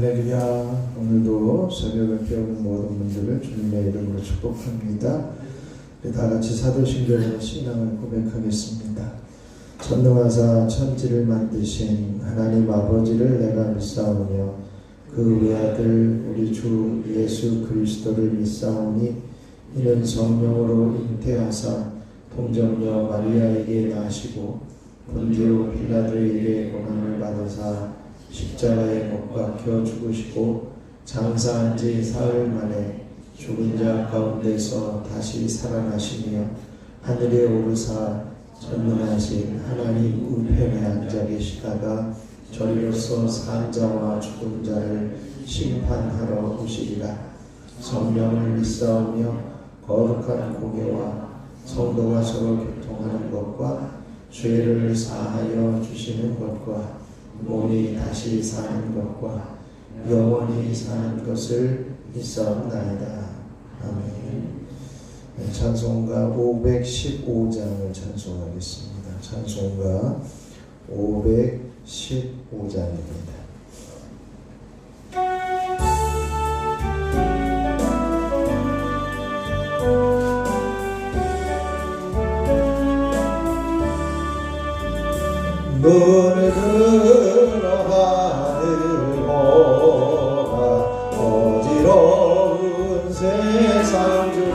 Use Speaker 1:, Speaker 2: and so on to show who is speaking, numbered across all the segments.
Speaker 1: 할렐루야. 오늘도 새벽을 깨우는 모든 분들을 주님의 이름으로 축복합니다. 다 같이 사도신경의 신앙을 고백하겠습니다. 전능하사 천지를 만드신 하나님 아버지를 내가 믿사오며 그 외아들 우리 주 예수 그리스도를 믿사오니 이는 성령으로 잉태하사 동정녀 마리아에게 나시고 본디오 빌라도에게 고난을 받으사 십자가에 못 박혀 죽으시고 장사한 지 사흘 만에 죽은 자 가운데서 다시 살아나시며 하늘에 오르사 전능하신 하나님 우편에 앉아 계시다가 저리로서 산 자와 죽은 자를 심판하러 오시리라. 성령을 믿사오며 거룩한 공예와 성도가 서로 교통하는 것과 죄를 사하여 주시는 것과 몸이 다시 사는 것과 영원히 사는 것을 믿사옵나이다. 아멘. 네, 찬송가 515장을 찬송하겠습니다. 찬송가 515장입니다. 눈을 들어 하늘 보라. 어지러운 세상 중에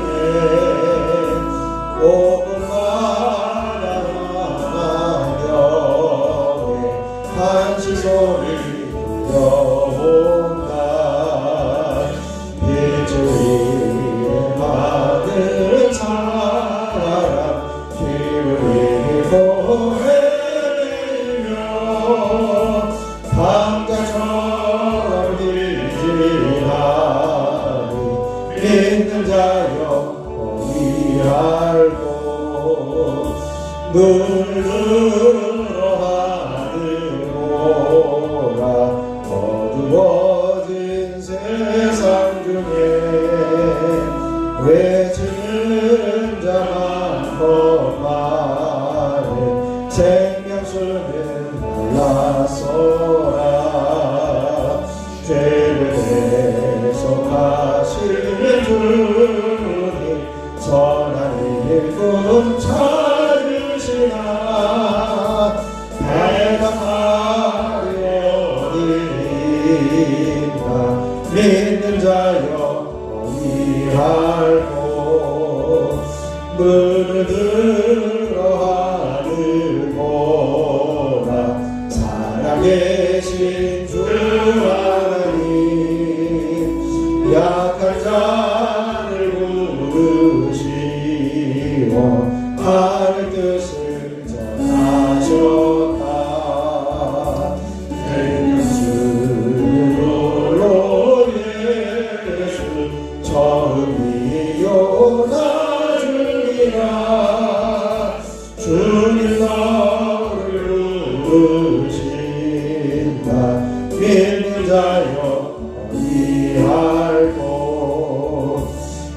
Speaker 1: 오글마다 하나님의 한시 소리 들려온다. 일주일 받은 사람 길을 잃고 강가처럼 일지하니 믿는 자여 어디할꼬. 눈을 들어 하늘 보라. 어두워진 세상 중에 외치는 자만 것만에 생명수는 올라서라. 죄를 대속하시는 주님 선한 일꾼 찾으시나. 대답하리오리이다. 믿는 자여 어디할꼬. 눈을 들어 하늘 보라. 살아계신 주 하나님 약한 자를 부르시고 하늘 뜻을 전하셨다. 행주로 예수 처음이요 나중이라. 주님 너를 부르신다. 믿는 자여 어디할꼬.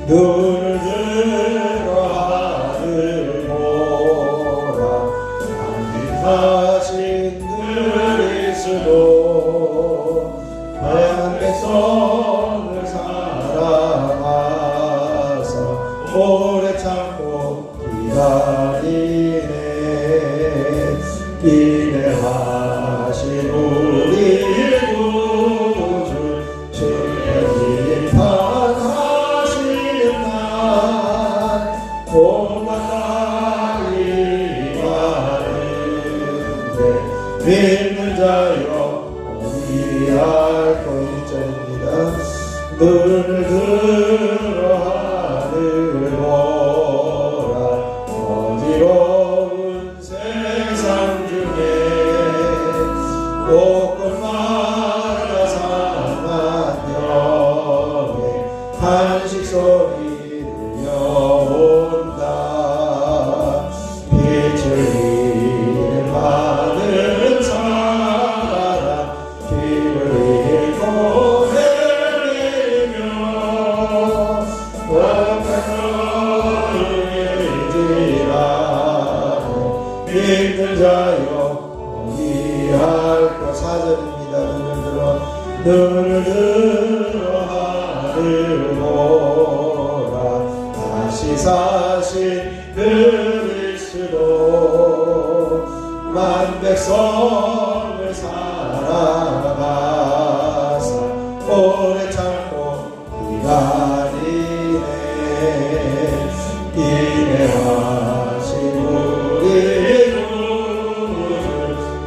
Speaker 1: 눈을 들어 하늘 보라. 강직하신 그리스도 하얀 백성을 사랑하사 오래 참고 기다리네. 인내하신 우리 구주 심판하시는 날 고마다리 많은데 믿는 자여 어디할꼬. 1절입니다. 눈을 들어 하늘 보라. 어지러운 세상 중에 곳곳마다 상한 영의 한식 소리 들려온다. 빛을 잃은 사람 길을 잃고 헤매며 믿는 자여 어디할꼬. 4절입니다. 눈을 들어 다시 사신 그리스도 만 백성을 사랑하사 오래 참고 기다리네 인내하신 우리 주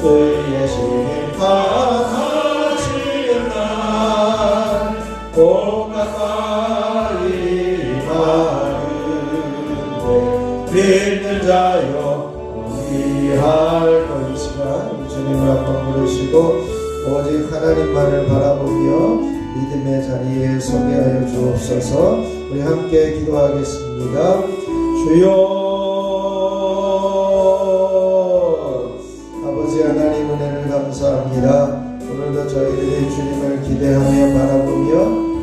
Speaker 1: 의의 심판하시는 날 꼭 가까이 마르네 믿는 자여 우리할 것이라 주님을 한번 부르시고 오직 하나님만을 바라보며 믿음의 자리에 서게 하여 주옵소서. 우리 함께 기도하겠습니다. 주여 아버지 하나님 은혜를 감사합니다. 오늘도 저희들이 주님을 기대하며 바라보며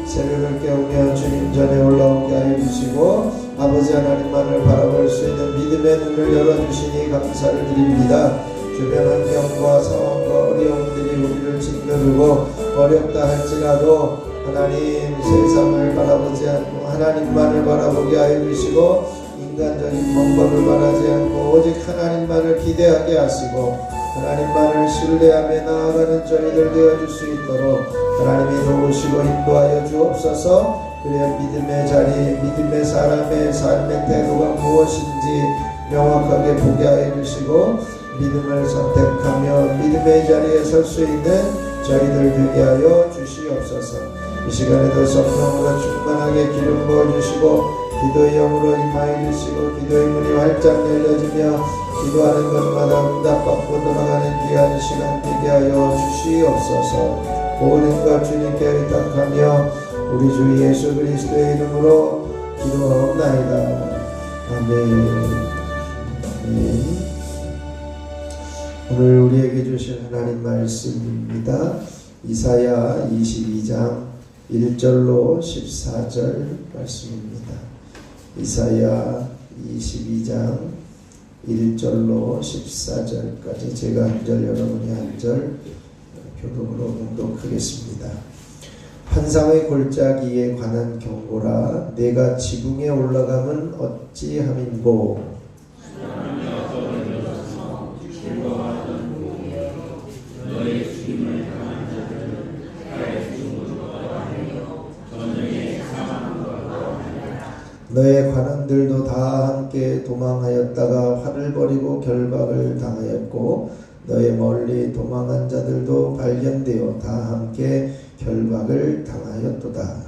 Speaker 1: 새벽을 깨우며 주님 전에 올라오게 하여 주시고 아버지 하나님만을 바라볼 수 있는 믿음의 눈을 열어주시니 감사를 드립니다. 주변 환경과 상황과 어려움들이 우리를 짓누르고 어렵다 할지라도 하나님 세상을 바라보지 않고 하나님만을 바라보게 하여 주시고 인간적인 방법을 바라지 않고 오직 하나님만을 기대하게 하시고 하나님만을 신뢰하며 나아가는 저희들 되어줄 수 있도록 하나님이 도우시고 인도하여 주옵소서. 그래 믿음의 자리 믿음의 사람의 삶의 태도가 무엇인지 명확하게 보게 하여 주시고 믿음을 선택하며 믿음의 자리에 설 수 있는 저희들 되게 하여 주시옵소서. 이 시간에도 성령으로 충만하게 기름 부어주시고 기도의 영으로 임하여 주시고 기도의 문이 활짝 열려지며 기도하는 것마다 응답받고 돌아가는 귀한 시간 되게 하여 주시옵소서. 모든 것 주님께 의탁하며 우리 주 예수 그리스도의 이름으로 기도하옵나이다. 아멘. 오늘 우리에게 주신 하나님 말씀입니다. 이사야 22장 1절로 14절 말씀입니다. 이사야 22장 1절로 14절까지 제가 한 절 여러분이 한 절 교독으로 봉독하겠습니다. 환상의 골짜기에 관한 경고라. 내가 지붕에 올라가면 어찌함인고 너의 관원들도 다 함께 도망하였다가 화를 벌이고 결박을 당하였고 너의 멀리 도망한 자들도 발견되어 다 함께 결박을 당하였도다.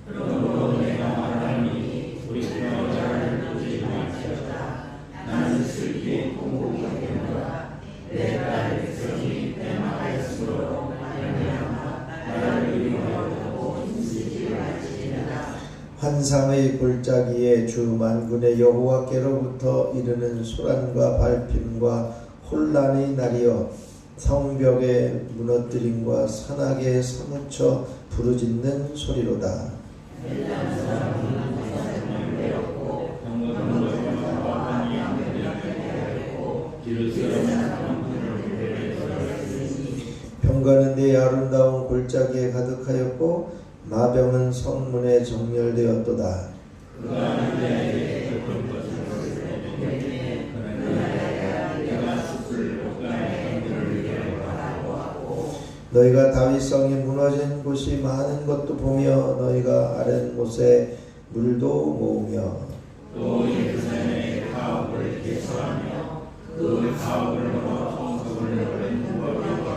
Speaker 1: 그러므로 내가 말하니 우리 구원자를 보지 마시었다. 나는 슬피 공고하게 되노라. 내가 백성이 패망하였으므로 말미암아 나를 위로하고 힘쓰지 말지니라. 환상의 골짜기에 주 만군의 여호와께로부터 이르는 소란과 발핌과 혼란의 날이여 성벽의 무너뜨림과 산악에 사무쳐 부르짖는 소리로다. 병거는 내 아름다운 골짜기에 가득하였고 나병은 성문에 정렬되었도다. 너희가 다윗성이 무너진 곳이 많은 것도 보며 너희가 아랫못에 물도 모으며 또 예루살렘의 가옥을 개설하며 그 가옥을 넘어 성소를 넓은 무법을 하며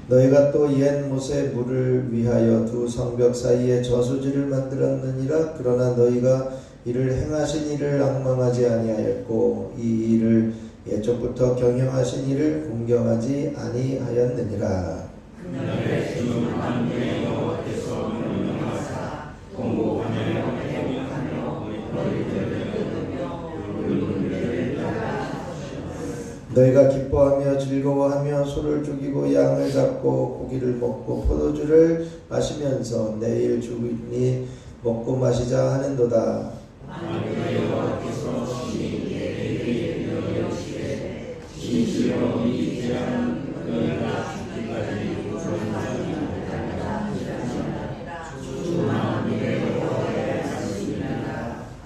Speaker 1: 너희가 또 옛못에 물을 위하여 두 성벽 사이에 저수지를 만들었느니라. 그러나 너희가 이를 행하신 이를 앙망하지 아니하였고 이 일을 예적부터 경영하신 이를 공경하지 아니하였느니라. 그날에 주 만군의 여호와께서 명령하사 공고하며 회복하며 너희들을 끊으며 울분을 따라하셨으며 너희가 기뻐하며 즐거워하며 소를 죽이고 양을 잡고 고기를 먹고 포도주를 마시면서 내일 주인이 먹고 마시자 하는도다. 만군의 여호와께서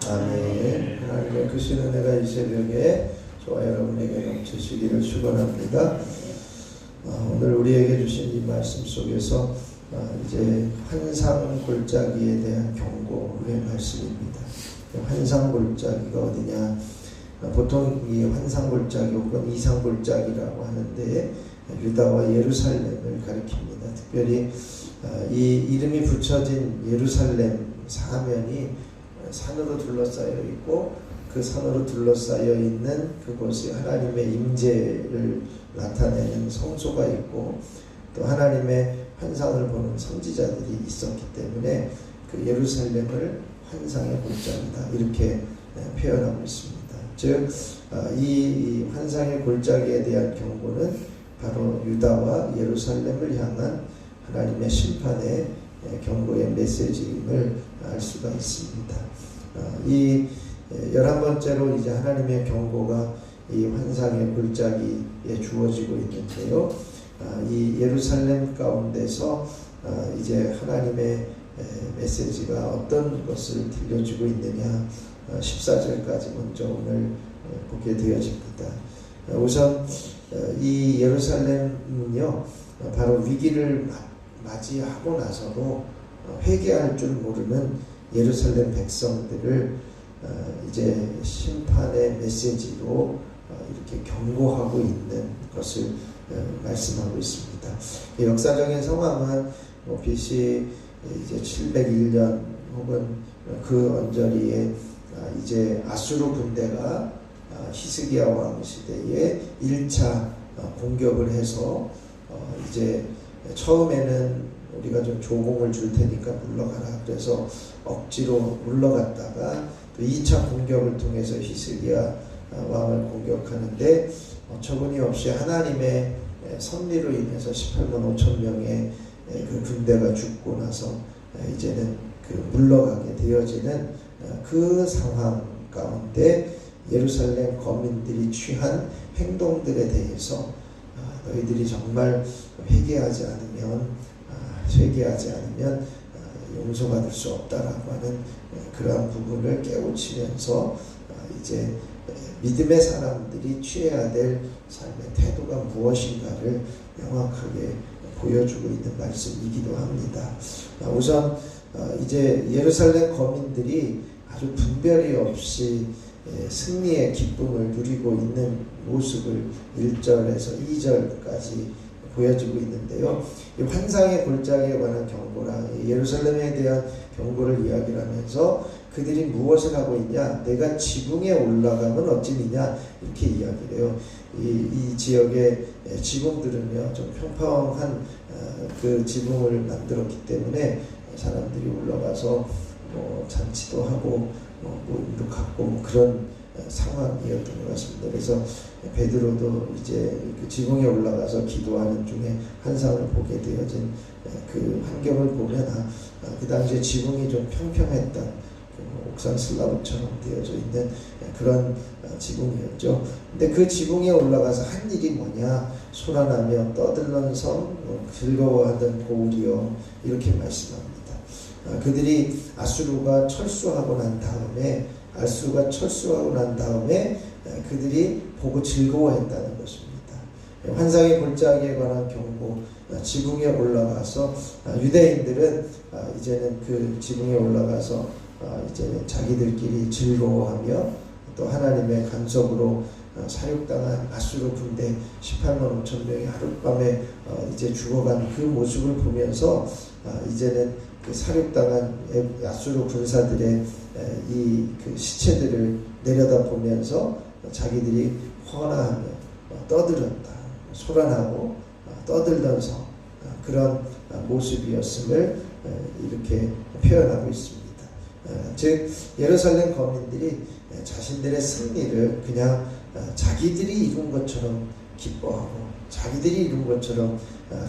Speaker 1: 아멘. 하나님의 크신 은혜가 이 새벽에 저와 여러분에게 넘치시기를 축원합니다. 오늘 우리에게 주신 이 말씀 속에서 이제 환상 골짜기에 대한 경고의 말씀입니다. 환상 골짜기가 어디냐? 보통 이 환상 골짜기 혹은 이상 골짜기라고 하는데 유다와 예루살렘을 가리킵니다. 특별히 이 이름이 붙여진 예루살렘 사면이 산으로 둘러싸여 있고 그 산으로 둘러싸여 있는 그곳에 하나님의 임재를 나타내는 성소가 있고 또 하나님의 환상을 보는 선지자들이 있었기 때문에 그 예루살렘을 환상의 골짜기다 이렇게 표현하고 있습니다. 즉 이 환상의 골짜기에 대한 경고는 바로 유다와 예루살렘을 향한 하나님의 심판의 경고의 메시지임을 알 수가 있습니다. 이 11번째로 이제 하나님의 경고가 이 환상의 골짜기에 주어지고 있는데요. 이 예루살렘 가운데서 이제 하나님의 메시지가 어떤 것을 들려주고 있느냐 14절까지 먼저 오늘 보게 되어집니다. 우선 이 예루살렘은요 바로 위기를 맞이하고 나서도 회개할 줄 모르는 예루살렘 백성들을 이제 심판의 메시지로 이렇게 경고하고 있는 것을 말씀하고 있습니다. 역사적인 상황은 BC 이제 701년 혹은 그 언저리에 이제 아수르 군대가 히스기야 왕 시대에 1차 공격을 해서 이제 처음에는 우리가 좀 조공을 줄 테니까 물러가라 그래서 억지로 물러갔다가 또 2차 공격을 통해서 히스기야 왕을 공격하는데 어처구니없이 하나님의 섭리로 인해서 18만 5천 명의 그 군대가 죽고 나서 이제는 그 물러가게 되어지는 그 상황 가운데 예루살렘 거민들이 취한 행동들에 대해서 너희들이 정말 회개하지 않으면 용서받을 수 없다라고 하는 그러한 부분을 깨우치면서 이제 믿음의 사람들이 취해야 될 삶의 태도가 무엇인가를 명확하게 보여주고 있는 말씀이기도 합니다. 우선 이제 예루살렘 거민들이 아주 분별이 없이 승리의 기쁨을 누리고 있는 모습을 1절에서 2절까지 보여주고 있는데요. 이 환상의 골짜기에 관한 경고라 예루살렘에 대한 경고를 이야기하면서 그들이 무엇을 하고 있냐? 내가 지붕에 올라가면 어찌니냐? 이렇게 이야기를 해요. 이 지역의 지붕들은요 좀 평평한 그 지붕을 만들었기 때문에 사람들이 올라가서 뭐 잔치도 하고 모임도 갖고 그런 상황이었던 것 같습니다. 그래서 베드로도 이제 그 지붕에 올라가서 기도하는 중에 환상을 보게 되어진 그 환경을 보면 그 당시에 지붕이 좀 평평했던 옥상 슬라브처럼 되어져 있는 그런 지붕이었죠. 근데 그 지붕에 올라가서 한 일이 뭐냐? 소란하며 떠들던 섬, 즐거워하던 고울이여 이렇게 말씀합니다. 그들이 아수르가 철수하고 난 다음에 그들이 보고 즐거워했다는 것입니다. 환상의 골짜기에 관한 경고, 지붕에 올라가서 유대인들은 이제는 그 지붕에 올라가서 이제 자기들끼리 즐거워하며 또 하나님의 간섭으로 사륙당한 아수르 군대 18만 5천 명이 하룻밤에 이제 죽어간 그 모습을 보면서 이제는 그 사륙당한 아수르 군사들의 이 그 시체들을 내려다보면서 자기들이 헌화하며 떠들었다, 소란하고 떠들면서 그런 모습이었음을 이렇게 표현하고 있습니다. 즉 예루살렘 거민들이 자신들의 승리를 그냥 자기들이 이룬 것처럼 기뻐하고 자기들이 이룬 것처럼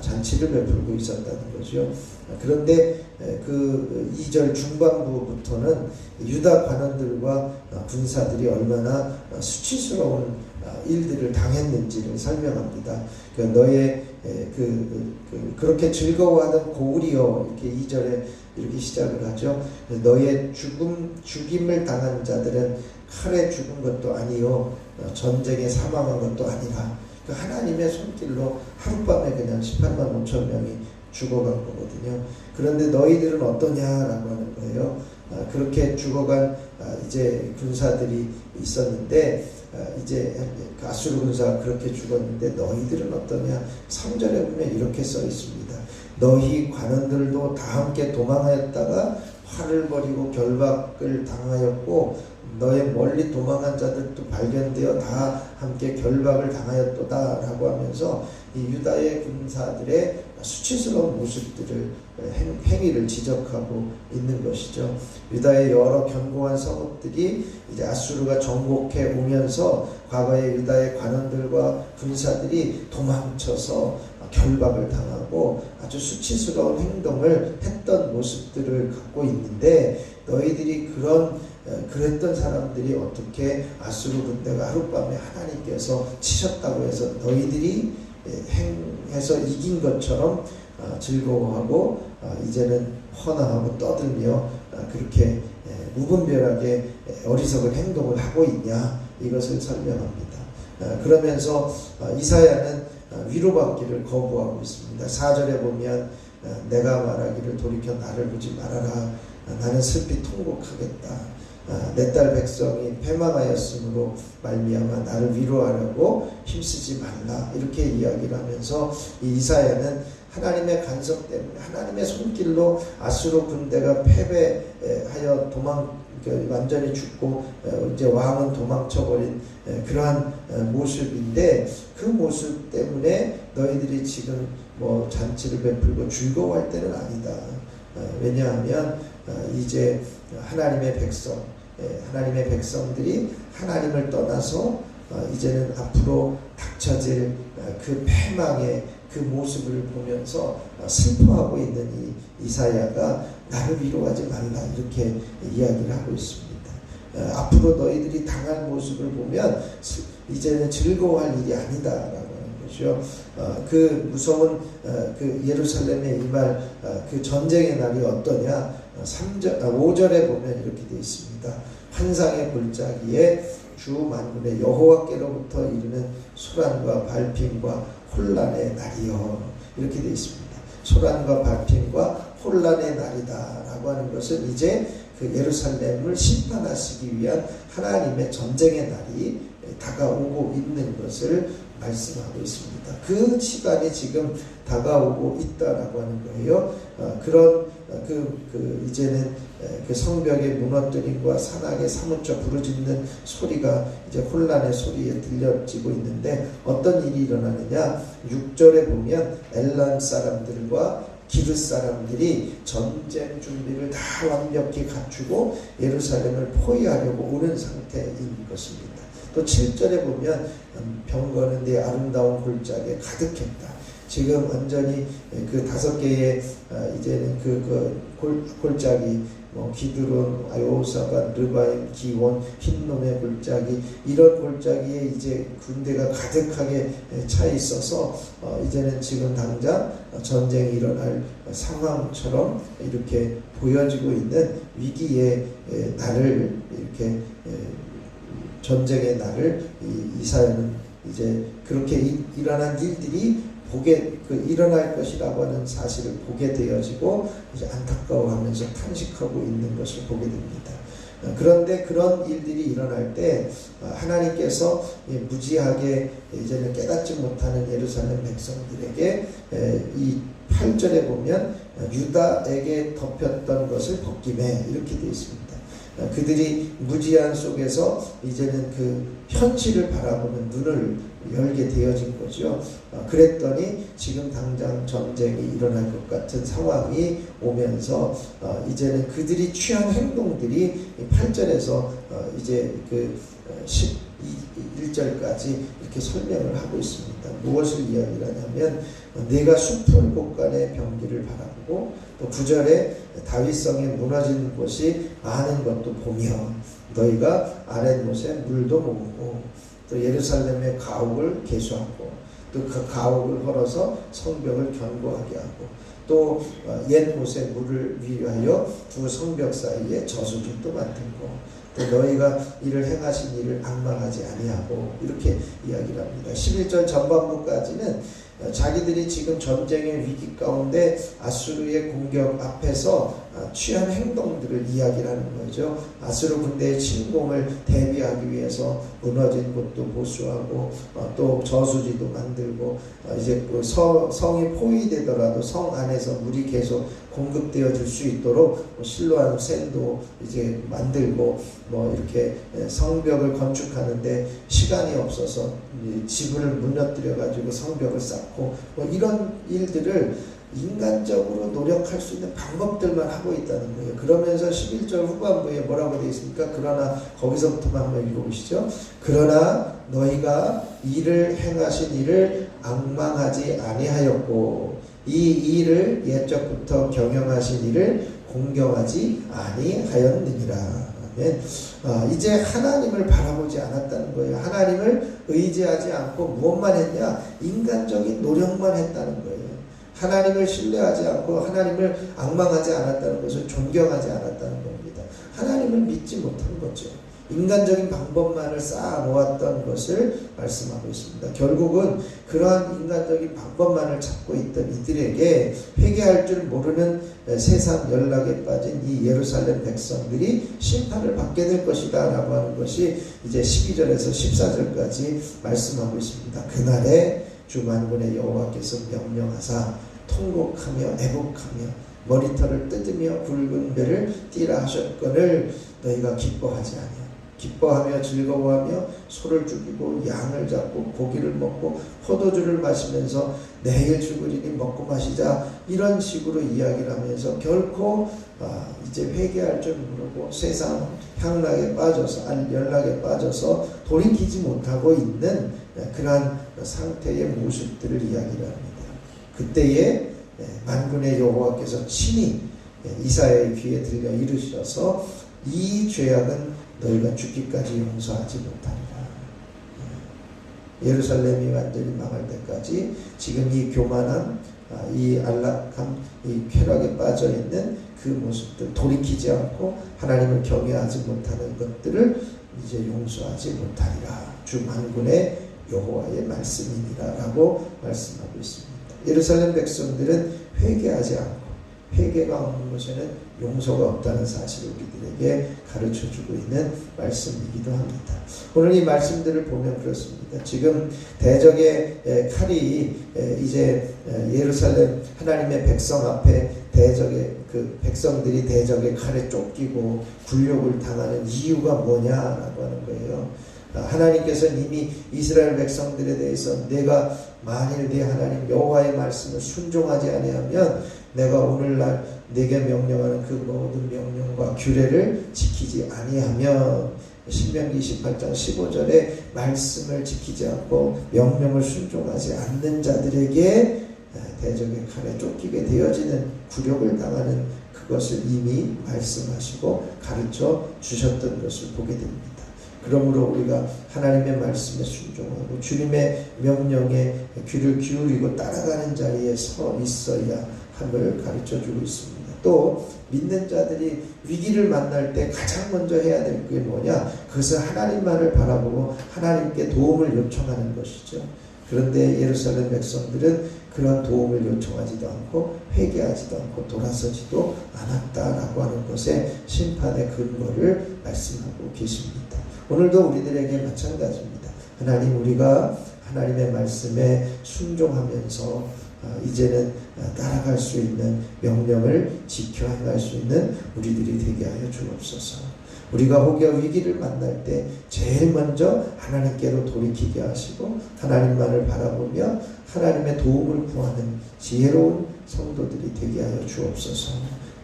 Speaker 1: 잔치를 베풀고 있었다는 거죠. 그런데 그 2절 중반부부터는 유다 관원들과 군사들이 얼마나 수치스러운 일들을 당했는지를 설명합니다. 너의 그렇게 즐거워하던 고울이여, 이렇게 2절에 이렇게 시작을 하죠. 너의 죽임을 당한 자들은 칼에 죽은 것도 아니요 전쟁에 사망한 것도 아니라, 하나님의 손길로 하룻밤에 그냥 18만 5천 명이 죽어간 거거든요. 그런데 너희들은 어떠냐라고 하는 거예요. 그렇게 죽어간 이제 군사들이 있었는데, 이제 아수르 군사가 그렇게 죽었는데 너희들은 어떠냐. 3절에 보면 이렇게 써 있습니다. 너희 관원들도 다 함께 도망하였다가 활을 벌이고 결박을 당하였고, 너의 멀리 도망한 자들도 발견되어 다 함께 결박을 당하였도다 라고 하면서 이 유다의 군사들의 수치스러운 모습들을, 행위를 지적하고 있는 것이죠. 유다의 여러 견고한 성읍들이 이제 아수르가 정복해 오면서 과거에 유다의 관원들과 군사들이 도망쳐서 결박을 당하고 아주 수치스러운 행동을 했던 모습들을 갖고 있는데, 너희들이 그랬던 사람들이 어떻게 아수르 군대가 하룻밤에 하나님께서 치셨다고 해서 너희들이 행해서 이긴 것처럼 즐거워하고 이제는 헌화하고 떠들며 그렇게 무분별하게 어리석은 행동을 하고 있냐, 이것을 설명합니다. 그러면서 이사야는 위로받기를 거부하고 있습니다. 4절에 보면 내가 말하기를 돌이켜 나를 보지 말아라. 나는 슬피 통곡하겠다. 내 딸 백성이 패망하였으므로 말미암아 나를 위로하려고 힘쓰지 말라. 이렇게 이야기를 하면서 이 이사야는 하나님의 간섭 때문에, 하나님의 손길로 아수르 군대가 패배하여 완전히 죽고 이제 왕은 도망쳐버린 그러한 모습인데, 그 모습 때문에 너희들이 지금 뭐 잔치를 베풀고 즐거워할 때는 아니다. 왜냐하면 이제 하나님의 백성들이 하나님을 떠나서 이제는 앞으로 닥쳐질 그 패망의 그 모습을 보면서 슬퍼하고 있는 이 이사야가 나를 위로하지 말라, 이렇게 이야기를 하고 있습니다. 앞으로 너희들이 당할 모습을 보면 이제는 즐거워할 일이 아니다라고 하는 것이요. 그 무서운 그 예루살렘에 임할 그 전쟁의 날이 어떠냐. 5절에 보면 이렇게 되어 있습니다. 환상의 골짜기에 주 만군의 여호와께로부터 이르는 소란과 발핀과 혼란의 날이요, 이렇게 되어 있습니다. 소란과 발핀과 혼란의 날이다 라고 하는 것은 이제 그 예루살렘을 심판하시기 위한 하나님의 전쟁의 날이 다가오고 있는 것을 말씀하고 있습니다. 그 시간이 지금 다가오고 있다라고 하는 거예요. 이제는 그 성벽의 무너뜨림과 산악의 사무쳐 부르짖는 소리가 이제 혼란의 소리에 들려지고 있는데, 어떤 일이 일어나느냐. 6절에 보면 엘람 사람들과 기르 사람들이 전쟁 준비를 다 완벽히 갖추고 예루살렘을 포위하려고 오는 상태인 것입니다. 또 7절에 보면 병거는 내 아름다운 골짜기에 가득했다. 지금 완전히 그 5개의 이제는 골짜기, 기드론, 아요사밧, 르바임, 기원, 흰놈의 골짜기, 이런 골짜기에 이제 군대가 가득하게 차 있어서 이제는 지금 당장 전쟁이 일어날 상황처럼 이렇게 보여지고 있는 위기의 날을, 이렇게 전쟁의 날을 이사야는 이제 그렇게 일어난 일들이 일어날 것이라고 하는 사실을 보게 되어지고 이제 안타까워하면서 탄식하고 있는 것을 보게 됩니다. 그런데 그런 일들이 일어날 때 하나님께서 무지하게 이제는 깨닫지 못하는 예루살렘 백성들에게 이 8절에 보면 유다에게 덮였던 것을 벗김에, 이렇게 되어 있습니다. 그들이 무지한 속에서 이제는 그 현실을 바라보는 눈을 열게 되어진 거죠. 그랬더니 지금 당장 전쟁이 일어날 것 같은 상황이 오면서 이제는 그들이 취한 행동들이 8절에서 이제 그 1절까지 이렇게 설명을 하고 있습니다. 무엇을 이야기를 하냐면 내가 숲은 곳간의 병기를 바라보고 또 9절에 다윗성에 무너진 곳이 많은 것도 보며 너희가 아랫못에 물도 모으고 또 예루살렘의 가옥을 개수하고 또 그 가옥을 헐어서 성벽을 견고하게 하고 또 옛못에 물을 위하여 두 성벽 사이에 저수지도 만들고 또 너희가 이를 행하신 일을 앙망하지 아니하고 이렇게 이야기를 합니다. 11절 전반부까지는 자기들이 지금 전쟁의 위기 가운데 아수르의 공격 앞에서 취한 행동들을 이야기를 하는 거죠. 아수르 군대의 침공을 대비하기 위해서 무너진 곳도 보수하고 또 저수지도 만들고 이제 그 성이 포위되더라도 성 안에서 물이 계속 공급되어질 수 있도록 실로암 샘도 이제 만들고 이렇게 성벽을 건축하는데 시간이 없어서 지붕을 무너뜨려 가지고 성벽을 쌓고 이런 일들을 인간적으로 노력할 수 있는 방법들만 하고 있다는 거예요. 그러면서 11절 후반부에 뭐라고 되어 있습니까? 그러나 거기서부터만 한번 읽어보시죠. 그러나 너희가 이를 행하신 일을 앙망하지 아니하였고 이 일을 옛적부터 경영하신 일을 공경하지 아니하였느니라. 이제 하나님을 바라보지 않았다는 거예요. 하나님을 의지하지 않고 무엇만 했냐? 인간적인 노력만 했다는 거예요. 하나님을 신뢰하지 않고 하나님을 앙망하지 않았다는 것을 존경하지 않았다는 겁니다. 하나님을 믿지 못한 거죠. 인간적인 방법만을 쌓아 놓았던 것을 말씀하고 있습니다. 결국은 그러한 인간적인 방법만을 찾고 있던 이들에게 회개할 줄 모르는 세상 연락에 빠진 이 예루살렘 백성들이 심판을 받게 될 것이다 라고 하는 것이 이제 12절에서 14절까지 말씀하고 있습니다. 그날에 주 만군의 여호와께서 명령하사 통곡하며 애곡하며 머리털을 뜯으며 붉은 배를 띠라 하셨거늘 너희가 기뻐하지 아니하며 기뻐하며 즐거워하며 소를 죽이고 양을 잡고 고기를 먹고 포도주를 마시면서 내일 죽으리니 먹고 마시자 이런 식으로 이야기를 하면서 결코 이제 회개할 줄 모르고 세상 향락에 빠져서 연락에 빠져서 돌이키지 못하고 있는 그러한 상태의 모습들을 이야기를 합니다. 그때에 만군의 여호와께서 친히 이사야의 귀에 들려 이르셔서 이 죄악은 너희가 죽기까지 용서하지 못하리라. 예루살렘이 완전히 망할 때까지 지금 이 교만함, 이 안락함, 이 쾌락에 빠져있는 그 모습들 돌이키지 않고 하나님을 경외하지 못하는 것들을 이제 용서하지 못하리라. 주 만군의 여호와의 말씀이니라 라고 말씀하고 있습니다. 예루살렘 백성들은 회개하지 않고 회개가 없는 것에는 용서가 없다는 사실을 우리들에게 가르쳐주고 있는 말씀이기도 합니다. 오늘 이 말씀들을 보면 그렇습니다. 지금 대적의 칼이 이제 예루살렘 하나님의 백성 앞에 대적의 그 백성들이 대적의 칼에 쫓기고 굴욕을 당하는 이유가 뭐냐라고 하는 거예요. 하나님께서는 이미 이스라엘 백성들에 대해서 내가 만일 내 하나님 여호와의 말씀을 순종하지 아니하면 내가 오늘날 내게 명령하는 그 모든 명령과 규례를 지키지 아니하면 신명기 28장 15절에 말씀을 지키지 않고 명령을 순종하지 않는 자들에게 대적의 칼에 쫓기게 되어지는 굴욕을 당하는 그것을 이미 말씀하시고 가르쳐 주셨던 것을 보게 됩니다. 그러므로 우리가 하나님의 말씀에 순종하고 주님의 명령에 귀를 기울이고 따라가는 자리에 서 있어야 함을 가르쳐주고 있습니다. 또 믿는 자들이 위기를 만날 때 가장 먼저 해야 될 게 뭐냐? 그것은 하나님만을 바라보고 하나님께 도움을 요청하는 것이죠. 그런데 예루살렘 백성들은 그런 도움을 요청하지도 않고 회개하지도 않고 돌아서지도 않았다라고 하는 것에 심판의 근거를 말씀하고 계십니다. 오늘도 우리들에게 마찬가지입니다. 하나님, 우리가 하나님의 말씀에 순종하면서 이제는 따라갈 수 있는 명령을 지켜 행할 수 있는 우리들이 되게 하여 주옵소서. 우리가 혹여 위기를 만날 때 제일 먼저 하나님께로 돌이키게 하시고 하나님만을 바라보며 하나님의 도움을 구하는 지혜로운 성도들이 되게 하여 주옵소서.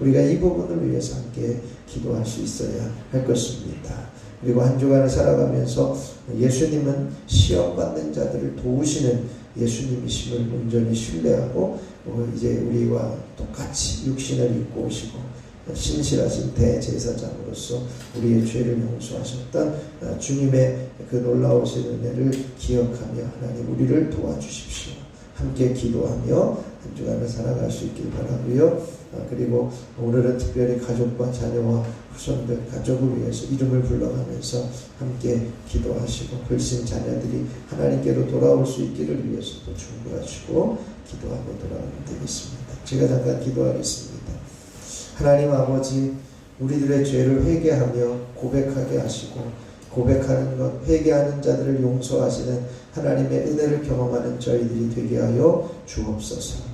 Speaker 1: 우리가 이 부분을 위해서 함께 기도할 수 있어야 할 것입니다. 그리고 한 주간을 살아가면서 예수님은 시험받는 자들을 도우시는 예수님이심을 온전히 신뢰하고 이제 우리와 똑같이 육신을 입고 오시고 신실하신 대제사장으로서 우리의 죄를 용서하셨던 주님의 그 놀라우신 은혜를 기억하며 하나님 우리를 도와주십시오. 함께 기도하며 한 주간을 살아갈 수 있길 바라고요. 그리고 오늘은 특별히 가족과 자녀와 후손들 가족을 위해서 이름을 불러가면서 함께 기도하시고 불신 자녀들이 하나님께로 돌아올 수 있기를 위해서도 중보하시고 기도하고 돌아가면 되겠습니다. 제가 잠깐 기도하겠습니다. 하나님 아버지, 우리들의 죄를 회개하며 고백하게 하시고 고백하는 것, 회개하는 자들을 용서하시는 하나님의 은혜를 경험하는 저희들이 되게 하여 주옵소서.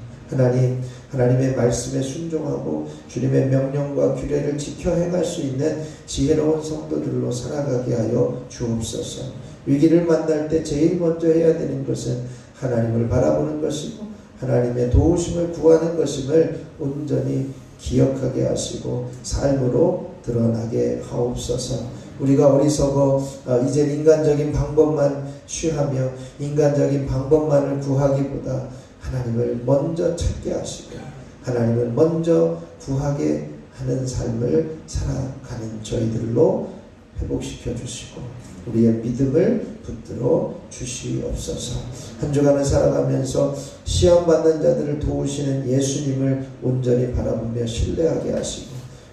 Speaker 1: 하나님의 말씀에 순종하고 주님의 명령과 규례를 지켜 행할 수 있는 지혜로운 성도들로 살아가게 하여 주옵소서. 위기를 만날 때 제일 먼저 해야 되는 것은 하나님을 바라보는 것이고 하나님의 도우심을 구하는 것임을 온전히 기억하게 하시고 삶으로 드러나게 하옵소서. 우리가 어리석어 이제 인간적인 방법만 취하며 인간적인 방법만을 구하기보다 하나님을 먼저 찾게 하시고 하나님을 먼저 구하게 하는 삶을 살아가는 저희들로 회복시켜 주시고 우리의 믿음을 붙들어 주시옵소서. 한 주간을 살아가면서 시험받는 자들을 도우시는 예수님을 온전히 바라보며 신뢰하게 하시고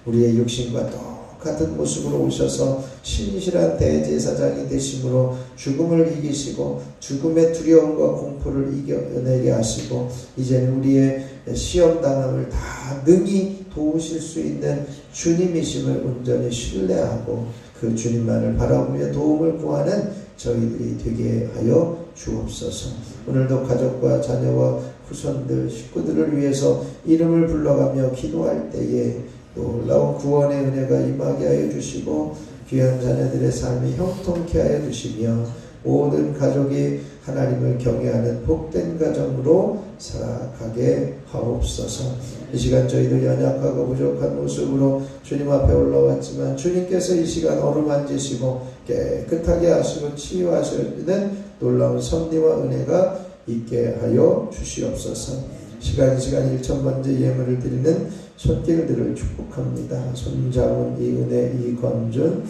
Speaker 1: 우리의 육신과 똑같은 모습으로 오셔서 신실한 대제사장이 되심으로 죽음을 이기시고 죽음의 두려움과 공포를 이겨내게 하시고 이제는 우리의 시험당함을 다 능히 도우실 수 있는 주님이심을 온전히 신뢰하고 그 주님만을 바라보며 도움을 구하는 저희들이 되게 하여 주옵소서. 오늘도 가족과 자녀와 후손들, 식구들을 위해서 이름을 불러가며 기도할 때에 놀라운 구원의 은혜가 임하게 하여 주시고 귀한 자녀들의 삶이 형통케 하여 주시며 모든 가족이 하나님을 경외하는 복된 가정으로 살아가게 하옵소서. 이 시간 저희들 연약하고 부족한 모습으로 주님 앞에 올라왔지만 주님께서 이 시간 어루만지시고 깨끗하게 하시고 치유하시는 놀라운 섭리와 은혜가 있게 하여 주시옵소서. 시간 1,000번째 예물을 드리는 손길들을 축복합니다. 손자훈, 이은혜, 이건준,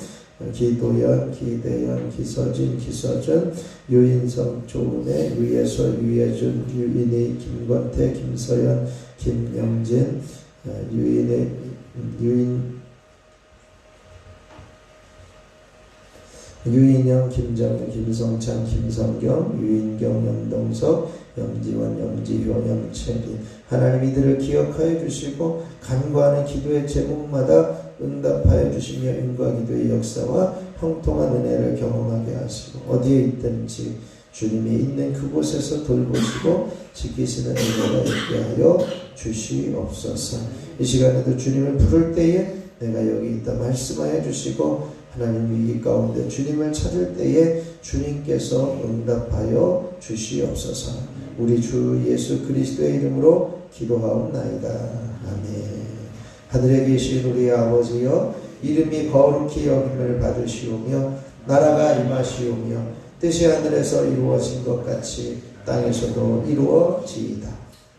Speaker 1: 기도연, 기대연, 기서진, 기서준, 유인성, 조은혜, 유예솔, 유예준, 유인희, 김권태, 김서연, 김영진, 유인영, 김정일, 김성찬, 김성경, 유인경, 염동석, 염지원, 염지효, 염채린. 하나님 이들을 기억하여 주시고 간구하는 기도의 제목마다 응답하여 주시며 인과기도의 역사와 형통한 은혜를 경험하게 하시고 어디에 있든지 주님이 있는 그곳에서 돌보시고 지키시는 은혜가 있게 하여 주시옵소서. 이 시간에도 주님을 부를 때에 내가 여기 있다 말씀하여 주시고 하나님 위기 가운데 주님을 찾을 때에 주님께서 응답하여 주시옵소서. 우리 주 예수 그리스도의 이름으로 기도하옵나이다. 아멘. 하늘에 계신 우리 아버지여, 이름이 거룩히 여김을 받으시오며 나라가 임하시오며 뜻이 하늘에서 이루어진 것 같이 땅에서도 이루어지이다.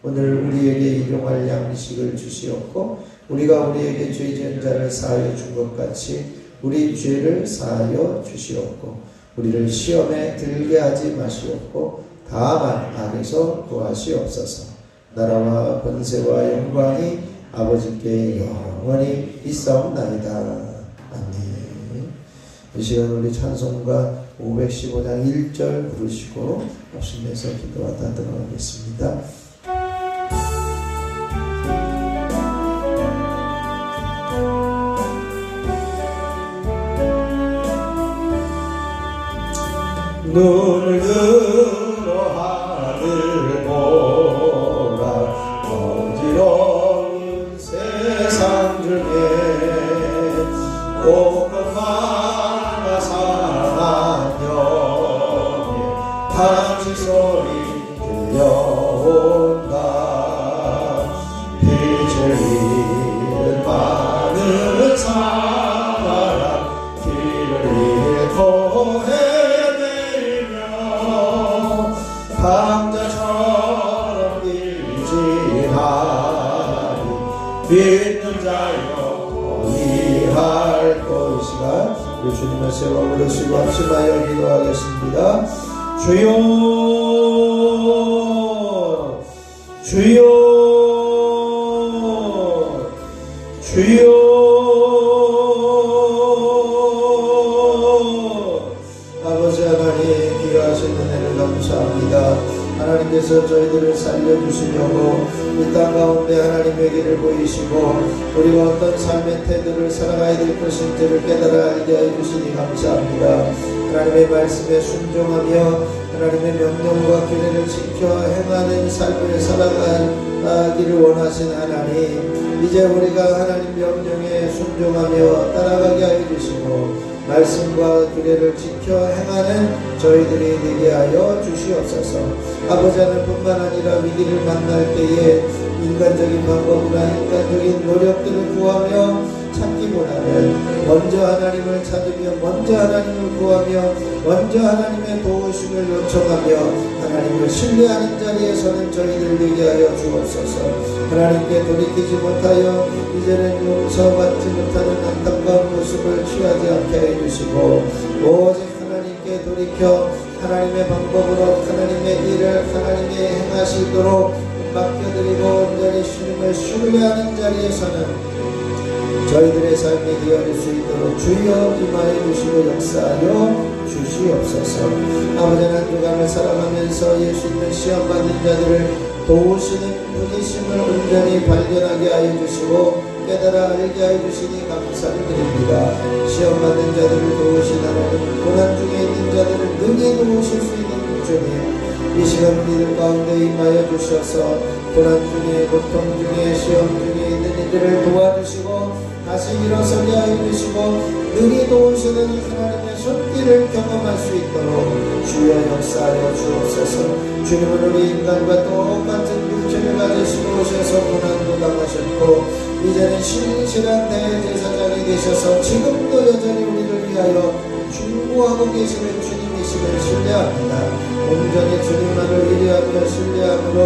Speaker 1: 오늘 우리에게 일용할 양식을 주시옵고 우리가 우리에게 죄 지은 자를 사하여 준 것 같이 우리 죄를 사하여 주시옵고 우리를 시험에 들게 하지 마시옵고 다만 악에서 구하시옵소서. 나라와 권세와 영광이 아버지께 영원히 있사옵나이다. 아멘. 이 시간 우리 찬송가 515장 1절 부르시고 합심해서 기도하다 들어가겠습니다. 눈을 들어 하늘 보라. 어지러운 세상 중에 꽃꽃마다 상한 영의 탄식 소리 들려온다. 빛을 잃은 많은 사람 길을 강자처럼 일지하리 믿는 자여 어디할 것이가 우리 주님의 세워 부르시고 합심하여 기도하겠습니다. 주여 주여 주여 아버지 하나님 귀하신 은혜를 감사합니다. 하나님께서 저희들을 살려주시려고 이 땅 가운데 하나님의 길을 보이시고 우리가 어떤 삶의 태도를 살아가야 될 것인지를 깨달아 알게 해주시니 감사합니다. 하나님의 말씀에 순종하며 하나님의 명령과 규례를 지켜 행하는 삶을 살아가기를 원하신 하나님, 이제 우리가 하나님 명령에 순종하며 따라가게 하여 주시고 말씀과 규례를 지켜 행하는 저희들이 되게 하여 주시옵소서. 아버지 하나님뿐만 아니라 위기를 만날 때에 인간적인 방법이나 인간적인 노력들을 구하며 찾기보다는 먼저 하나님을 찾으며 먼저 하나님을 구하며 먼저 하나님의 도우심을 요청하며 하나님을 신뢰하는 자리에서는 저희들 되게 하여 주옵소서. 하나님께 돌이키지 못하여 이제는 용서받지 못하는 안타까운 모습을 취하지 않게 해주시고 오직 하나님께 돌이켜 하나님의 방법으로 하나님의 일을 하나님의 행하시도록 맡겨드리고 온전히 주님을 신뢰하는 자리에서는 저희들의 삶이 되어질 수 있도록 주여 임하여 주시고 역사하여 주시옵소서. 아버지 한 주간을 살아가면서 예수 있는 시험 받는 자들을 도우시는 분이심을 온전히 발견하게 하여 주시고 깨달아 알게 하여 주시니 감사를 드립니다. 시험 받는 자들을 도우신 하나님, 고난 중에 있는 자들을 능히 도우실 수 있는 주님, 이 시간 우리들 가운데 임하여 주셔서 고난 중에 고통 중에 시험 중에 있는 이들을 도와주시고 다시 일어서게 하여 주시고 능히 도우시는 하나님의 손길을 경험할 수 있도록 주여 역사하여 주옵소서. 주님은 우리 인간과 똑같은 육체를 가지시고 오셔서 고난도 당하셨고 이제는 신실한 대제사장이 되셔서 지금도 여전히 우리를 위하여 중보하고 계시는 주님이심을 신뢰합니다. 온전히 주님만을 의뢰하며 신뢰함으로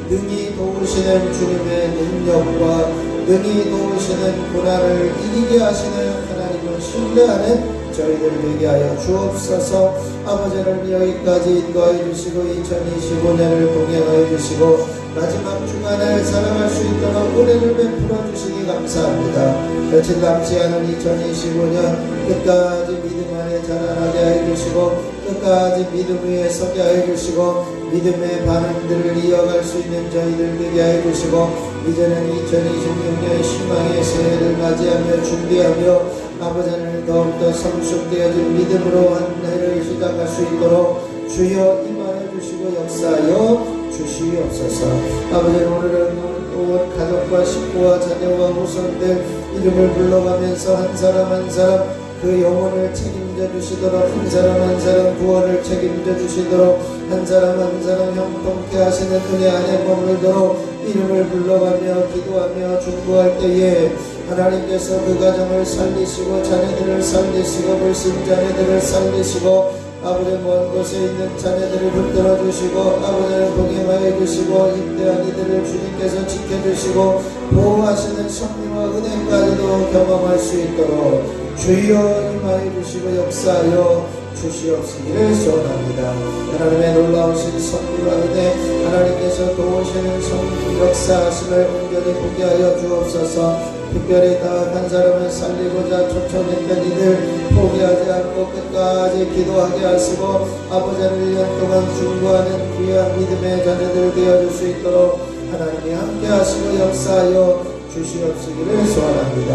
Speaker 1: 능히 도우시는 주님의 능력과 능히 도우시는 고난을 이기게 하시는 하나님을 신뢰하는 저희들 되게 하여 주옵소서. 아버지를 여기까지 인도하여 주시고 2025년을 동행하여 주시고 마지막 주간을 살아갈 수 있도록 은혜를 베풀어 주시니 감사합니다. 며칠 남지 않은 2025년 끝까지 믿음 안에 자라나게 하여 주시고 끝까지 믿음 위에 서게 하여 주시고 믿음의 반응들을 이어갈 수 있는 저희들 되게 하여 주시고 이제는 2026년 희망의 새해를 맞이하며 준비하며 아버지 하나님 더욱더 성숙되어진 믿음으로 한 해를 시작할 수 있도록 주여 임하여 주시고 역사하여 주시옵소서. 아버지 오늘은 온 가족과 식구와 자녀와 후손들 이름을 불러가면서 한 사람 한 사람 그 영혼을 책임져 주시도록 한 사람 한 사람 구원을 책임져 주시도록 한 사람 한 사람 형통케 하시는 은혜 안에 머물도록 이름을 불러가며 기도하며 중보할 때에 하나님께서 그 가정을 살리시고 자녀들을 살리시고 불신자녀들을 살리시고 아버지 먼 곳에 있는 자녀들을 붙들어 주시고 아버지를 동행하여 주시고 입대한 이들을 주님께서 지켜주시고 보호하시는 섭리와 은혜까지도 경험할 수 있도록 주여 임하여 주시고 역사하여 주시옵시기를 소원합니다. 하나님의 놀라우신 섭리와 은혜 하나님께서 도우시는 역사하심을 온전히 보게 하여 주옵소서. 특별히 다 한 사람을 살리고자 초청했던 이들 포기하지 않고 끝까지 기도하게 하시고 아버지를 1년 동안 중보하는 귀한 믿음의 자녀들 되어줄 수 있도록 하나님이 함께 하시고 역사하여 주시옵시기를 소원합니다.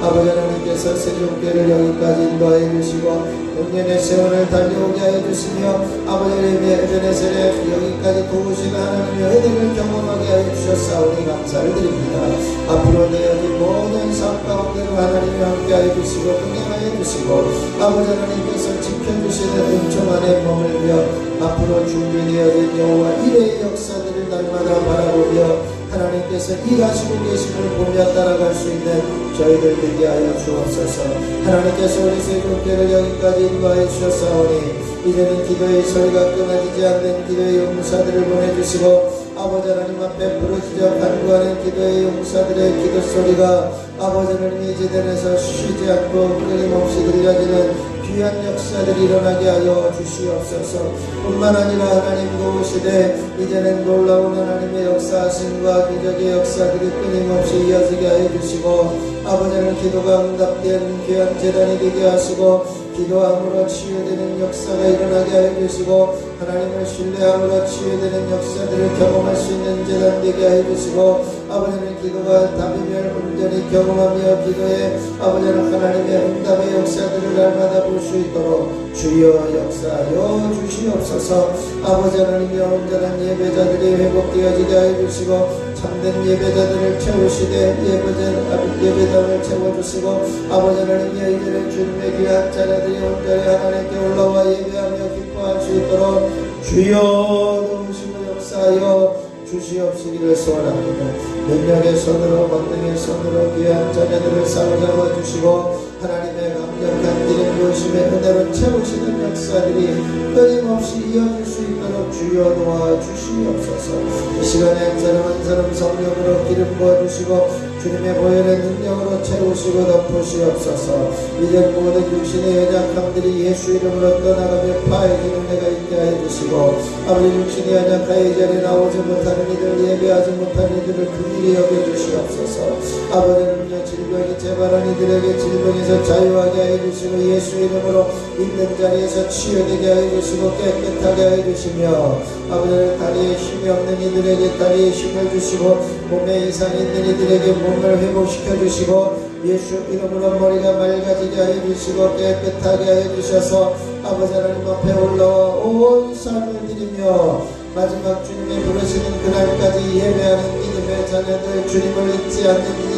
Speaker 1: 아버지 하나님께서 세종교회를 여기까지 인도하여 주시고 용년의 세월을 달려오게 하여 주시며 아버지의 에베네셀에 여기까지 도우시는 하나님의 은혜를 경험하게 하여 주셨사오니 감사를 드립니다. 앞으로 내어진 모든 삶 가운데로 하나님이 함께하여 주시고 동행하여 주시고 아버지 하나님께서 지켜주시는 은총 안에 머물며 앞으로 준비되어진 여호와 일의 역사들을 날마다 바라보며 하나님께서 일하시고 계심을 보며 따라갈 수 있는 저희들 되게 하여 주옵소서. 하나님께서 우리 세종교회를 여기까지 인도하여 주셨사오니 이제는 기도의 소리가 끊어지지 않는 기도의 용사들을 보내주시고 아버지 하나님 앞에 부르짖어 간구하는 기도의 용사들의 기도 소리가 아버지 하나님 이 제단에서 쉬지 않고 끊임없이 들려지는 귀한 역사들이 일어나게 하여 주시옵소서. 뿐만 아니라 하나님 도우시되 이제는 놀라운 하나님의 역사하심과 기적의 역사들이 끊임없이 이어지게 하여 주시고 아버지는 기도가 응답된 귀한 제단이 되게 하시고 기도함으로 치유되는 역사가 일어나게 하여 주시고 하나님을 신뢰함으로 치유되는 역사들을 경험할 수 있는 제단 되게 하여 주시고 아버지는 기도가 답이며 온전히 경험하며 기도에 아버지는 하나님의 응답의 역사들을 날마다 볼 수 있도록 주여 역사하여 주시옵소서. 아버지 하나님의 온전한 예배자들이 회복되어지게 하여 주시고 참된 예배자들을 채우시되 예배당을 채워주시고 아버지 하나님의 이들의 주님의 귀한 자녀들이 온전히 하나님께 올라와 예배하며 기뻐할 수 있도록 주여 도우시고 역사하여 주시옵시기를 소원합니다. 능력의 손으로 권능의 손으로 귀한 자녀들을 사로잡아 주시고 하나님의 강력한 기름 부으심의 은혜로 채우시는 역사들이 끊임없이 이어질 수 있도록 주여 도와주시옵소서. 이 시간에 한 사람 한 사람 성령으로 기름 부어주시고 주님의 보혈의 능력으로 채우시고 덮으시옵소서. 이제 모든 육신의 연약함들이 예수 이름으로 떠나가며 파해지는 은혜가 있게 해주시고 아버지 육신의 연약하여 이 자리에 나오지 못하는 이들 예배하지 못하는 이들을 긍휼히 여겨주시옵소서. 아버지는 질병이 재발한 이들에게 질병에서 자유하게 해주시고 예수 이름으로 있는 자리에서 치유되게 해주시고 깨끗하게 해주시며 아버지는 다리에 힘이 없는 이들에게 다리에 힘을 주시고 몸에 이상이 있는 이들에게 몸을 회복시켜 주시고 예수 이름으로 머리가 맑아지게 하여 주시고 깨끗하게 하여 주셔서 아버지 하나님 앞에 올라와 온 삶을 드리며 마지막 주님이 부르시는 그날까지 예배하는 믿음의 자녀들 주님을 잊지 않는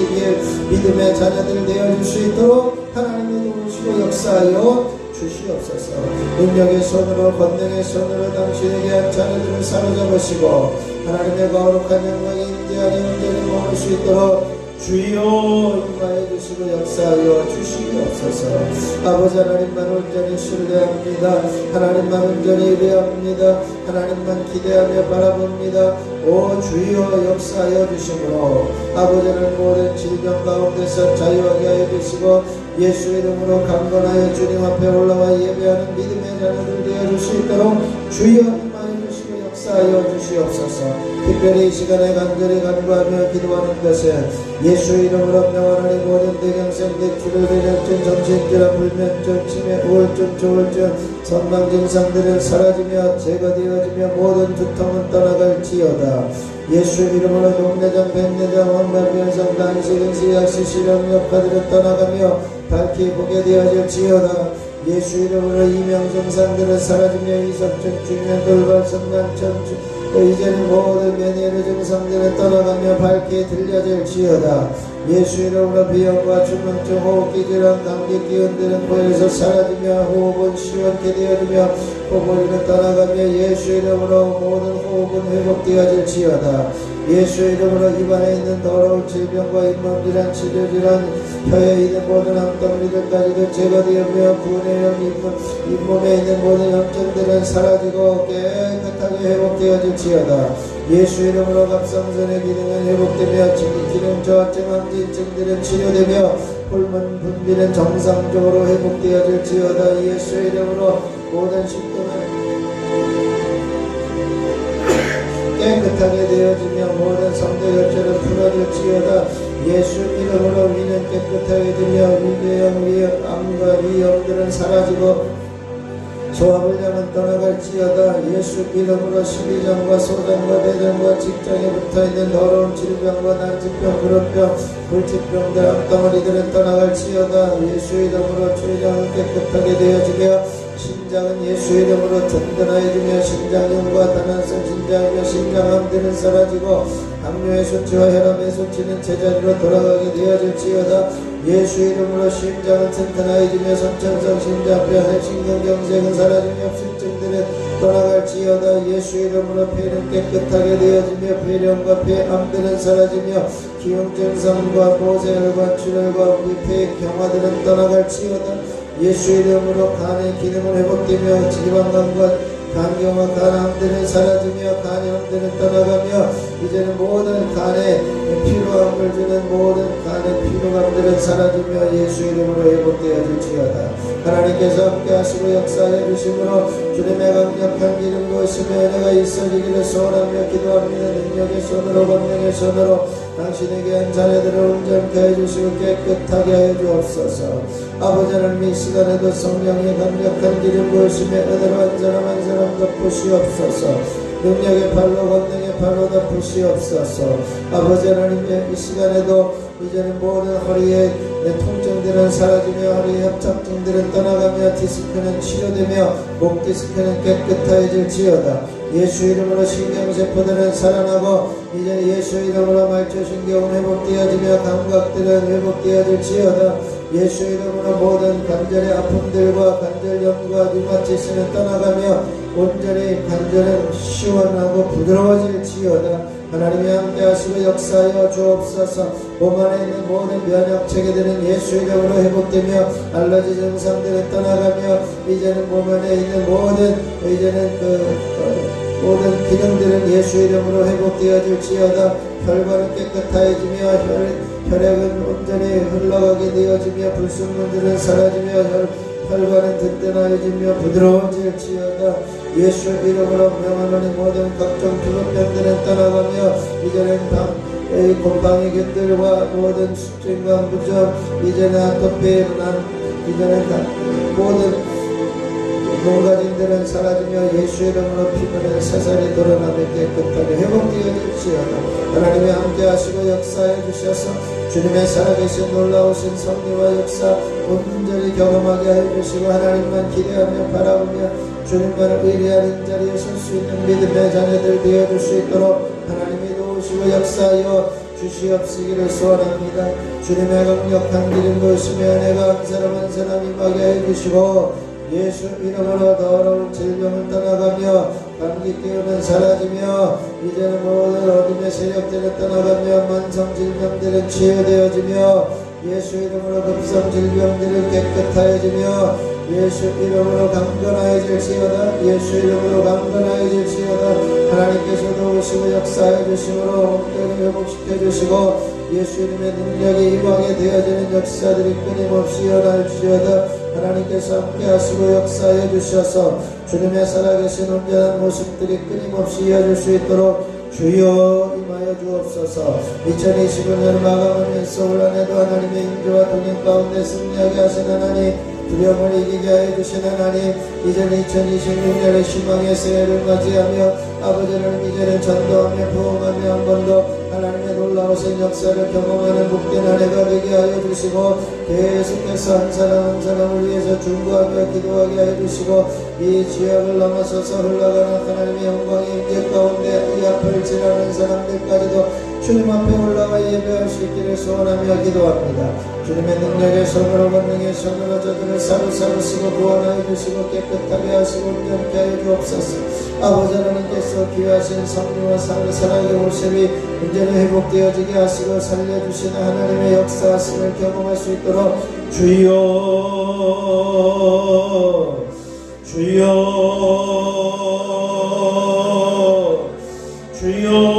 Speaker 1: 믿음의 자녀들 되어줄 수 있도록 하나님의 도우시고 역사하여 주시옵소서. 능력의 손으로 권능의 손으로 당신에게 한 자녀들을 사로잡으시고 하나님의 거룩한 영광이 임재하니 온전히 머물 수 있도록 주여 인마해 주시고 역사하여 주시옵소서. 아버지 하나님만 온전히 신뢰합니다. 하나님만 온전히 예배합니다. 하나님만 기대하며 바라봅니다. 오 주여 역사하여 주시므로 아버지는 모든 질병 가운데서 자유하게 하여 주시고 예수 이름으로 강건하여 주님 앞에 올라와 예배하는 믿음의 자녀들 되어줄 수 있도록 주여 임하여 주시고 역사하여 주시옵소서. 특별히 이 시간에 간절히 간구하며 기도하는 것은 예수 이름으로 명하는 모든 대경색 뇌출혈 대전증 정신질환 불면증 치매 우울증 조울증 선망 증상들은 사라지며 제거되어지며 모든 두통은 떠나갈지어다. 예수 이름으로 동내장 백내장 황발변성 단식은시 약시 실험 역파들은 떠나가며 밝게 보게 되어질지어다. 예수 이름으로 이명 증상들은 사라지며 이석증 중년 돌발 성난천 이제는 모든 면회의 증상들은 떠나가며 밝게 들려질지어다. 예수 이름으로 비염과 중풍증 호흡기 질환 감기 기운들은 보여서 사라지며 호흡은 시원케 되어지며 코골이는 떠나가며 예수 이름으로 모든 호흡은 회복되어질지어다. 예수 이름으로 입안에 있는 더러운 질병과 잇몸질환 치료질환 혀에 있는 모든 암덩어리들까지도 제거되며 구내염 잇몸에 있는 모든 염증들은 사라지고 깨끗하게 회복되어질지어다. 예수 이름으로 갑상선의 기능은 회복되며 기능 저하증 항진증들은 치료되며 홀문 분비는 정상적으로 회복되어질지어다. 예수 이름으로 모든 식도는 깨끗하게 되어지며 모든 성대결절은 풀어질지어다. 예수 이름으로 위는 깨끗하게 되며 위궤양 암과 위염들은 사라지고 소화불량은 떠나갈지어다. 예수 이름으로 십이장과 소장과 대장과 직장에 붙어있는 더러운 질병과 난치병 불원병 불치병들 암덩어리들은 떠나갈지어다. 예수 이름으로 췌장은 깨끗하게 되어지며 신장은 예수 이름으로 든든해지며 신장염과 다난성 신장이며 신장암들은 사라지고 당뇨의 수치와 혈압의 수치는 제자리로 돌아가게 되어질지어다. 예수 이름으로 심장은 튼튼해지며 선천성 심장병 신경경색은 사라지며 합심증들은 떠나갈지어다. 예수 이름으로 폐는 깨끗하게 되어지며 폐렴과 폐암들은 사라지며 기흉증상과 모세혈관 출혈과 폐 경화들은 떠나갈지어다. 예수 이름으로 간의 기능을 회복되며 지방감과 간경과 간암들은 사라지며 간염들은 떠나가며 이제는 모든 간에 피로함을 주는 모든 간의 피로감들은 사라지며 예수 이름으로 회복되어질지어다. 하나님께서 함께하시고 역사해 주심으로 주님의 강력한 기름 부으시며 은혜가 있어지기를 소원하며 기도합니다. 능력의 손으로 권능의 손으로 당신에게 한 자녀들을 온전케 해주시고 깨끗하게 해 주옵소서. 아버지 하나님 이 시간에도 성령의 강력한 기름 부으시며 은혜로 한 사람 덮으시옵소서. 능력의 발로 권능의 발로 덮으시옵소서. 아버지 하나님 이 시간에도 이제는 모든 허리에 통증들은 사라지며 허리의 협착증들은 떠나가며 디스크는 치료되며 목 디스크는 깨끗해질지어다. 예수 이름으로 신경세포들은 살아나고 이제 예수 이름으로 말초신경은 회복되어지며 감각들은 회복되어질지어다. 예수 이름으로 모든 관절의 아픔들과 관절염과 류마티스는 떠나가며 온전히 관절은 시원하고 부드러워질지어다. 하나님이 함께하시고 역사하여 주옵소서. 몸 안에 있는 모든 면역체계들은 예수 이름으로 회복되며 알러지 증상들은 떠나가며 이제는 몸 안에 있는 모든 모든 기능들은 예수 이름으로 회복되어질지어다. 혈관은 깨끗해지며 혈액은 온전히 흘러가게 되어지며 불순물들은 사라지며 혈관은 든든해지며 부드러워질지어다. 예수 이름으로 명하노니 모든 각종 피부병들은 떠나가며 이제는 곰팡이균들과 모든 수증과 무좀 이제는 아토피 이제는 모든 농가진들은 사라지며 예수 이름으로 피부는 새살이 돌아나며 깨끗하게 회복되어질지어다. 하나님이 함께하시고 역사해 주셔서 주님의 살아계신 놀라우신 섭리와 역사 온전히 경험하게 해주시고 하나님만 기대하며 바라보며 주님만을 의뢰하는 자리에 설 수 있는 믿음의 자녀들 되어줄 수 있도록 하나님이 도우시고 역사하여 주시옵시기를 소원합니다. 주님의 강력한 기름 부으시며 은혜가 한 사람 한 사람 임하게 해주시고 예수 이름으로 더러운 질병을 떠나가며 감기 기운은 사라지며 이제는 모든 어둠의 세력들은 떠나가며 만성 질병들은 치유되어지며 예수 이름으로 급성 질병들은 깨끗하여지며 예수 이름으로 강건하여질지어다. 예수 이름으로 강건하여질지어다. 하나님께서 도우시고 역사해 주심으로 온전히 회복시켜 주시고 예수 이름의 능력이 임하게 되어지는 역사들이 끊임없이 일어날지어다. 하나님께서 함께하시고 역사해 주셔서 주님의 살아계신 온전한 모습들이 끊임없이 이어질 수 있도록 주여 임하여 주옵소서. 2025년 마감하면서 올 한해도 하나님의 인도와 동행 가운데 승리하게 하신 하나님, 두려움을 이기게 하여 주신 하나님, 이제는 2026년의 희망의 새해를 맞이하며 아버지는 이제는 전도하며 부흥하며 한 번 더 하나님의 놀라우신 역사를 경험하는 복된 한 해가 되게 하여 주시고 계속해서 한 사람 한 사람을 위해서 중보하며 기도하게 하여 주시고 이 지역을 넘어서서 흘러가는 하나님의 영광의 임재 가운데 이 앞을 지나는 사람들까지도 주님 앞에 올라가 예배할 수 있기를 소원하며 기도합니다. 주님의 능력의 손으로 권능의 손으로 저들을 사로사로 쓰고 구원하여 주시고 깨끗하게 하시고 온전케 하여 주옵소서. 아버지 하나님께서 귀하신 성령과 사랑의 모습이 온전히 회복되어지게 하시고 살려주시는 하나님의 역사하심을 경험할 수 있도록 주여 주여 주여